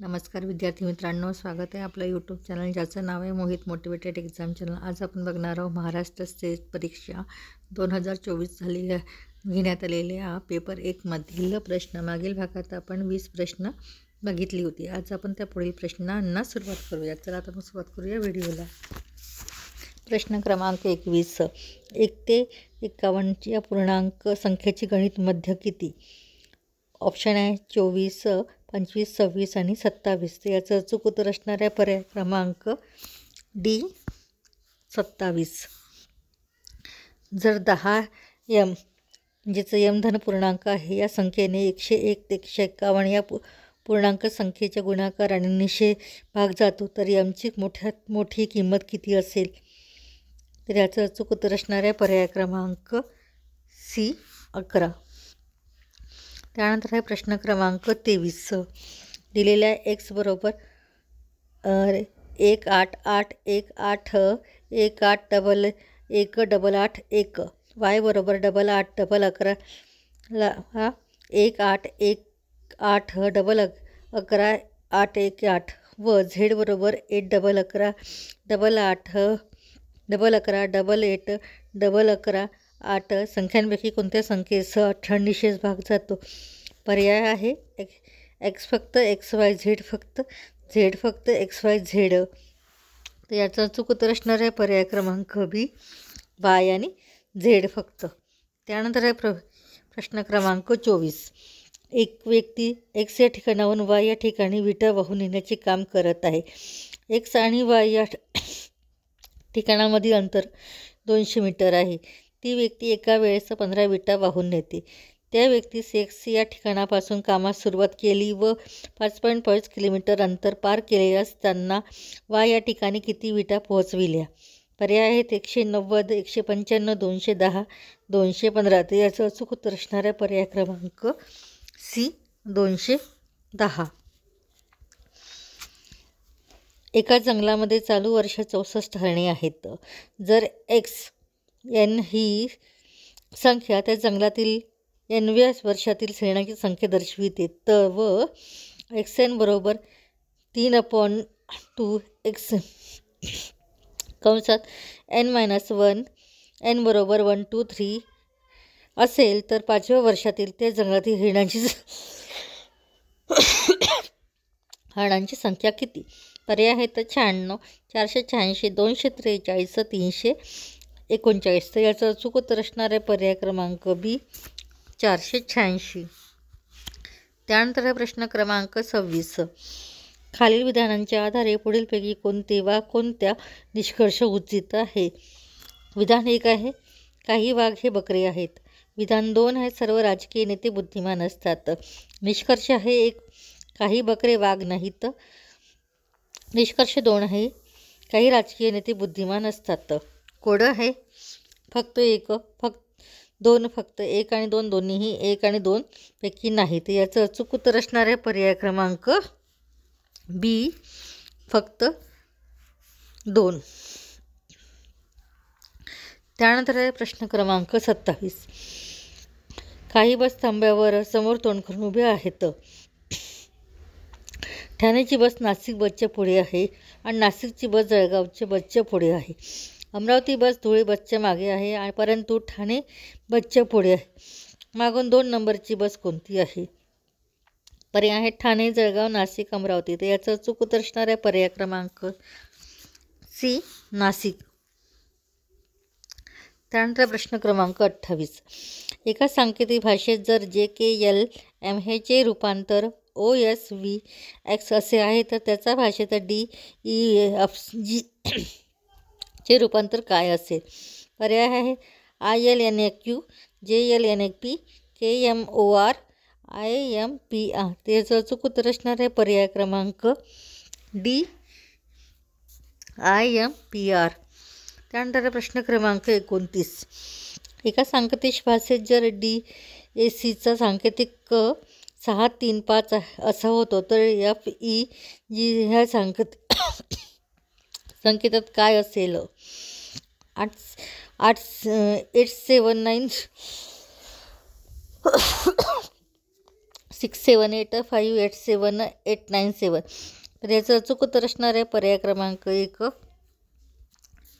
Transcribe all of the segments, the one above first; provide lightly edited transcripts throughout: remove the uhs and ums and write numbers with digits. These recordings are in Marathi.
नमस्कार विद्यार्थी मित्रांनो, स्वागत आहे आपलं यूट्यूब चॅनल ज्याचं नाव आहे मोहित मोटिवेटेड एक्झाम चॅनल। आज आपण बघणार आहोत महाराष्ट्र स्टेट परीक्षा 2024 घेण्यात आलेल्या पेपर 1 मधील प्रश्न। मागील भागात आपण 20 प्रश्न बघितली होती। आज आपण त्या पुढील प्रश्नांना सुरुवात करूया। चला आता सुरुवात करूया व्हिडिओला। प्रश्न क्रमांक 21, 1 ते 51 या पूर्णांक संख्येची गणित मध्य किती? ऑप्शन आहे 24, 25, 26 आणि 27। तर याचं अचूक उत्तर असणार आहे पर्याय क्रमांक डी 27। जर 10 एम म्हणजेच एम धन पूर्णांक आहे या संख्येने 101 ते 151 या पूर्णांक संख्येच्या गुणाकाराने निश्चय भाग जातो तर एमची मोठ्यात मोठी किंमत किती असेल? तर याचं अचूक उत्तर असणार आहे पर्याय क्रमांक सी 11। त्यानंतर आहे प्रश्न क्रमांक 23, दिलेल्या x बरोबर 18818188811 y बरोबर 8811 1811811 व z बरोबर 8111 संख्यांपैकी कोणत्या संख्येसह 98 भाग जातो? पर्याय आहे एक्स फक्त XYZ फक्त झेड फक्त XYZ। तर याचं अचूक उत्तर असणार आहे पर्याय क्रमांक बी वाय आणि झेड फक्त। त्यानंतर आहे प्रश्न क्रमांक 24, एक व्यक्ती एक्स या ठिकाणाहून वाय या ठिकाणी विटा वाहून नेण्याचे काम करत आहे। एक्स आणि वाय या ठिकाणामधील अंतर 200 मीटर आहे। ती व्यक्ती एका वेळेस 15 विटा वाहून नेते। त्या व्यक्तीस एक्स या ठिकाणापासून कामास सुरुवात केली व 5.5 किलोमीटर अंतर पार केले असताना वाय या ठिकाणी किती विटा पोहोचविल्या? पर्याय आहेत 190, 195, 210, 215। तर याचं अचूक उत्तर असणार आहे पर्याय क्रमांक सी 210। एका जंगलामध्ये चालू वर्षात 64 हरणे आहेत। जर XN ही संख्या त्या जंगलातील Nव्या वर्षातील हरणांची संख्या दर्शविते तर व XN बरोबर 3/2 x कंसात N-1 N बरोबर 1, 2, 3 असेल तर 5व्या वर्षातील त्या जंगलातील हरणांची संख्या किती? पर्याय आहेत 96, 486, 243, 339। तर याचं अचूक उत्तर असणार आहे पर्याय क्रमांक बी 486। त्यानंतर आहे प्रश्न क्रमांक 26, खालील विधानांच्या आधारे पुढीलपैकी कोणते वा कोणत्या निष्कर्ष उचित आहे? विधान 1 आहे काही वाघ हे बकरे आहेत। विधान 2 आहे सर्व राजकीय नेते बुद्धिमान असतात। निष्कर्ष आहे 1 काही बकरे वाघ नाहीत। निष्कर्ष 2 आहे काही राजकीय नेते बुद्धिमान असतात। कोडं आहे फक्त 1 फक्त 2 फक्त 1 आणि 2 दोन्हीही 1 आणि 2 पैकी नाही। तर याचं अचूक उत्तर असणार आहे पर्याय क्रमांक बी फक्त 2। त्यानंतर आहे प्रश्न क्रमांक 27, काही बस थांब्यावर समोर तोंड करून उभे आहेत। ठाण्याची बस नाशिक बसच्या पुढे आहे आणि नाशिकची बस जळगावच्या बसच्या पुढे आहे। अमरावती बस धुळे बसच्या मागे आहे परंतु ठाणे बसच्या पुढे आहे। मागून 2 नंबरची बस कोणती आहे? पर्याय आहे ठाणे, जळगाव, नाशिक, अमरावती। तर याचं अचूक उत्तर असणार आहे पर्याय क्रमांक सी नाशिक। त्यानंतर प्रश्न क्रमांक 28, एका सांकेतिक भाषेत जर JKLM हे चे रूपांतर OSVX असे आहे तर त्याचा भाषेत DEFG चे रूपांतर काय असेल? पर्याय आहे ILNAQ, JLNAP, KMOR, IMPR। त्याचं अचूक उत्तर असणार आहे पर्याय क्रमांक डी IMPR। त्यानंतर प्रश्न क्रमांक 29, एका सांकेतिक भाषेत जर DACचा सांकेतिक 635 असा होतो तर FEG ह्या संकेतात काय असेल? 879 67858789 तर याचं अचूक उत्तर असणार आहे पर्याय क्रमांक 1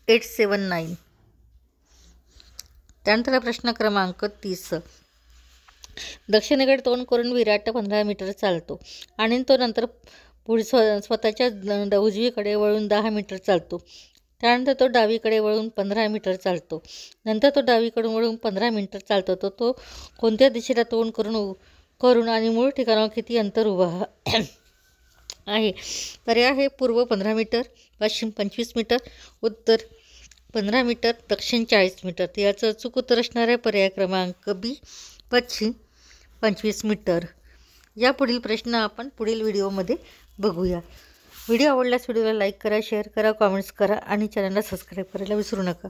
879. त्यानंतर प्रश्न क्रमांक 30. दक्षिणेकडे तोंड करून विराट 15 मीटर चालतो आणि तो नंतर स्वतःच्या उजवीकडे वळून 10 मीटर चालतो. त्यानंतर तो डावीकडे वळून 15 मीटर चालतो. नंतर तो डावीकडून वळून 15 मीटर चालतो. तो कोणत्या दिशेला तोंड करून आणि मूळ ठिकाणावर किती अंतर उभा आहे? पर्याय आहे पूर्व 15 मीटर, पश्चिम 25 मीटर, उत्तर 15 मीटर, दक्षिण 40 मीटर. तर याचं अचूक उत्तर असणार आहे पर्याय क्रमांक बी, पश्चिम 25 मीटर. या पुढील प्रश्न आपण पुढील व्हिडिओमध्ये बघूया. व्हिडिओ आवडल्यास व्हिडिओला लाईक करा, शेअर करा, कॉमेंट्स करा आणि चॅनलला सबस्क्राईब करायला विसरू नका.